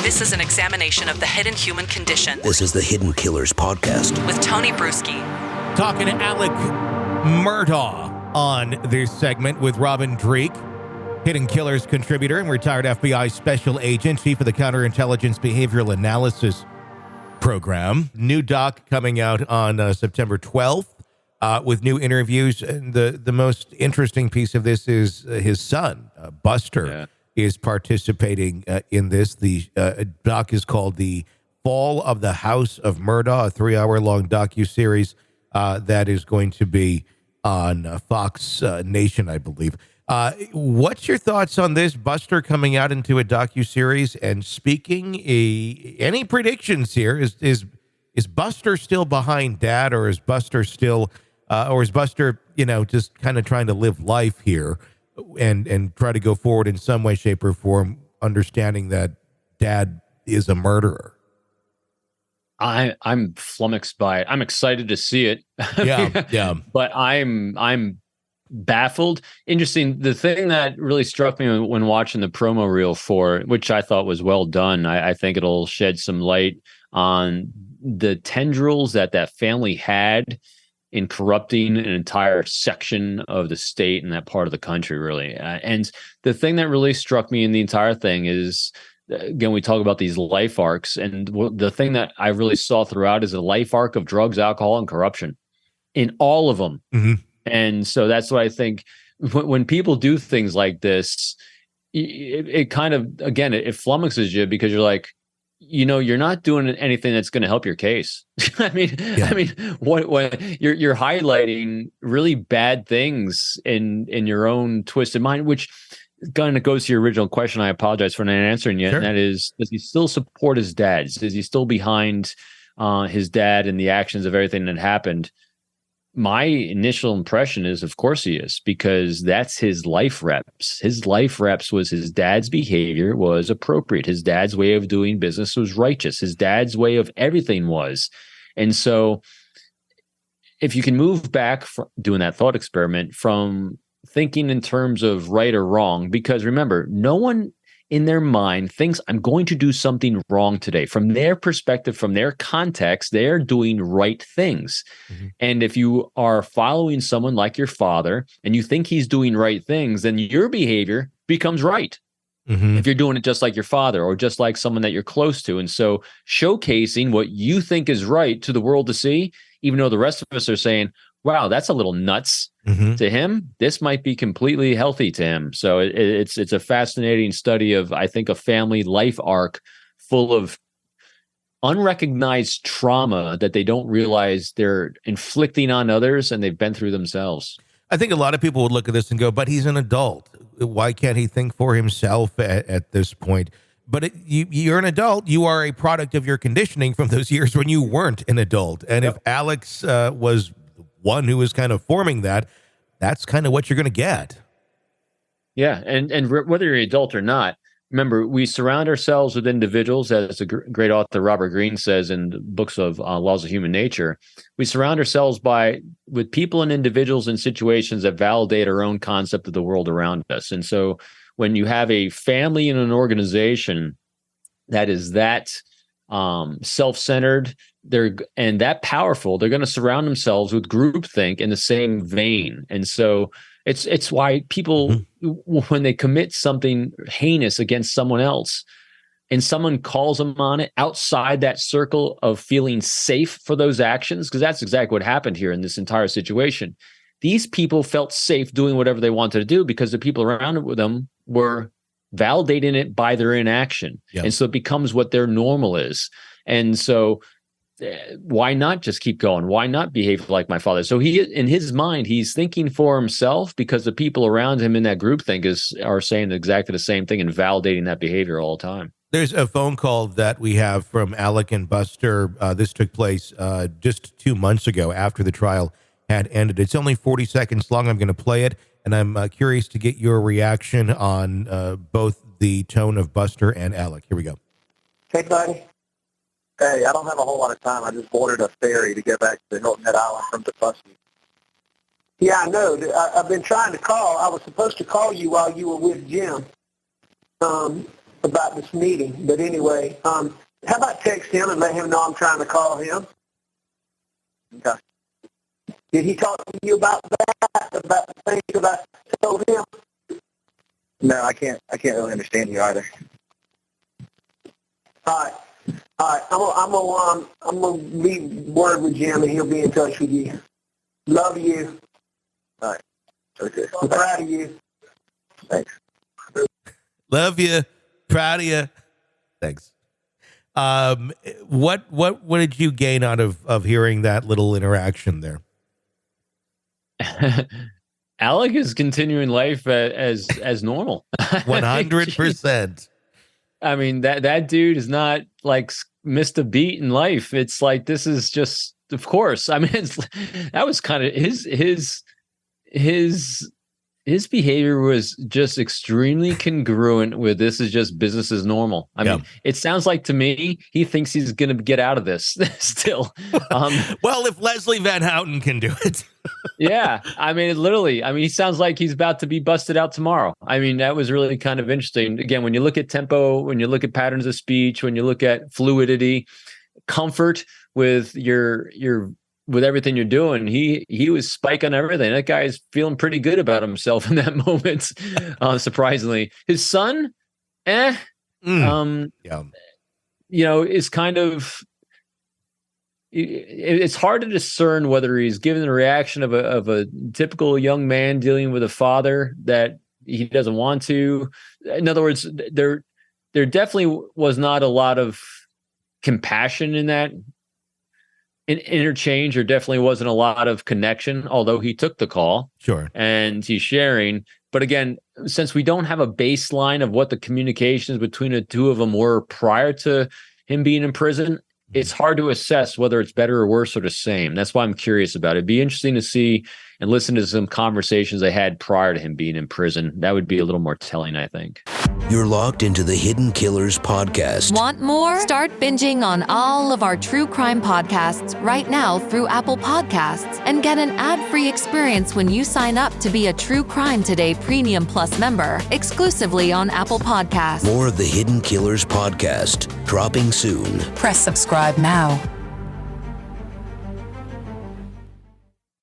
This is an examination of the hidden human condition. This is the Hidden Killers Podcast. With Tony Bruschi. Talking to Alex Murdaugh on this segment with Robin Dreek, Hidden Killers contributor and retired FBI special agent, chief of the Counterintelligence Behavioral Analysis Program. New doc coming out on September 12th with new interviews. And the most interesting piece of this is his son, Buster, is participating in this. The doc is called The Fall of the House of Murdaugh, a 3-hour-long docuseries that is going to be on Fox Nation, I believe. What's your thoughts on this, Buster coming out into a docuseries and speaking? Any predictions here? Is Buster still behind Dad, or is Buster still, just kind of trying to live life here and try to go forward in some way, shape, or form, understanding that Dad is a murderer? I'm flummoxed by it. I'm excited to see it. Yeah. But I'm baffled. Interesting. The thing that really struck me when watching the promo reel for it, which I thought was well done, I think it'll shed some light on the tendrils that family had in corrupting an entire section of the state and that part of the country, really. And the thing that really struck me in the entire thing is, again, we talk about these life arcs, and the thing that I really saw throughout is a life arc of drugs, alcohol, and corruption in all of them. Mm-hmm. And so that's what I think when people do things like this, it kind of, again, it flummoxes you, because you're like, you're not doing anything that's going to help your case. I mean, what you're highlighting really bad things in your own twisted mind, which kind of goes to your original question. I apologize for not answering yet. Sure. And that is, does he still support his dad? Is he still behind his dad and the actions of everything that happened? My initial impression is, of course he is, because that's his life reps. His life reps was his dad's behavior was appropriate. His dad's way of doing business was righteous. His dad's way of everything was. And so if you can move back from doing that thought experiment from thinking in terms of right or wrong, because remember, no one in their mind thinks I'm going to do something wrong today. From their perspective, from their context, they're doing right things. Mm-hmm. And if you are following someone like your father and you think he's doing right things, then your behavior becomes right. Mm-hmm. If you're doing it just like your father or just like someone that you're close to. And so showcasing what you think is right to the world to see, even though the rest of us are saying, wow, that's a little nuts. Mm-hmm. To him, this might be completely healthy to him. So it's a fascinating study of, I think, a family life arc full of unrecognized trauma that they don't realize they're inflicting on others and they've been through themselves. I think a lot of people would look at this and go, but he's an adult. Why can't he think for himself at this point? But you're an adult. You are a product of your conditioning from those years when you weren't an adult. And if Alex was one who was kind of forming that's kind of what you're going to get. Yeah. And whether you're an adult or not, remember, we surround ourselves with individuals, as a great author Robert Greene says in the books of Laws of Human Nature. We surround ourselves with people and individuals in situations that validate our own concept of the world around us. And so when you have a family and an organization that is that self-centered, and that powerful, they're going to surround themselves with groupthink in the same vein. And so it's why people, when they commit something heinous against someone else and someone calls them on it outside that circle of feeling safe for those actions, because that's exactly what happened here in this entire situation. These people felt safe doing whatever they wanted to do because the people around them were validating it by their inaction. Yep. And so it becomes what their normal is. And so why not just keep going? Why not behave like my father? So he, in his mind, he's thinking for himself because the people around him in that group think are saying exactly the same thing and validating that behavior all the time. There's a phone call that we have from Alec and Buster. This took place just 2 months ago after the trial had ended. It's only 40 seconds long. I'm going to play it, and I'm curious to get your reaction on both the tone of Buster and Alec. Here we go. Hey, buddy. Hey, I don't have a whole lot of time. I just boarded a ferry to get back to Hilton Head Island from Tuskegee. Yeah, I know. I've been trying to call. I was supposed to call you while you were with Jim. about this meeting. But anyway, how about text him and let him know I'm trying to call him? Okay. Did he talk to you about that? About the things that I told him? No, I can't really understand you either. All right. I'm gonna leave word with Jim, and he'll be in touch with you. Love you. All right. Okay. I'm proud of you. Thanks. Love you. Proud of you. Thanks. What did you gain out of hearing that little interaction there? Alec is continuing life as normal. 100%. I mean, that dude is not like missed a beat in life. It's like, this is just, of course. I mean, that was kind of his behavior was just extremely congruent with this is just business as normal. I mean, it sounds like to me, he thinks he's going to get out of this still. Well, if Leslie Van Houten can do it. Yeah. I mean, literally, he sounds like he's about to be busted out tomorrow. I mean, that was really kind of interesting. Again, when you look at tempo, when you look at patterns of speech, when you look at fluidity, comfort with with everything you're doing, he was spiking everything. That guy is feeling pretty good about himself in that moment. Surprisingly, his son, is kind of. It's hard to discern whether he's given the reaction of a typical young man dealing with a father that he doesn't want to. In other words, there definitely was not a lot of compassion in that interchange. There definitely wasn't a lot of connection, although he took the call. Sure. And he's sharing. But again, since we don't have a baseline of what the communications between the two of them were prior to him being in prison, it's hard to assess whether it's better or worse or the same. That's why I'm curious about it. It'd be interesting to see and listen to some conversations they had prior to him being in prison. That would be a little more telling, I think. You're locked into the Hidden Killers podcast. Want more? Start binging on all of our true crime podcasts right now through Apple Podcasts and get an ad-free experience when you sign up to be a True Crime Today Premium Plus member exclusively on Apple Podcasts. More of the Hidden Killers podcast dropping soon. Press subscribe now.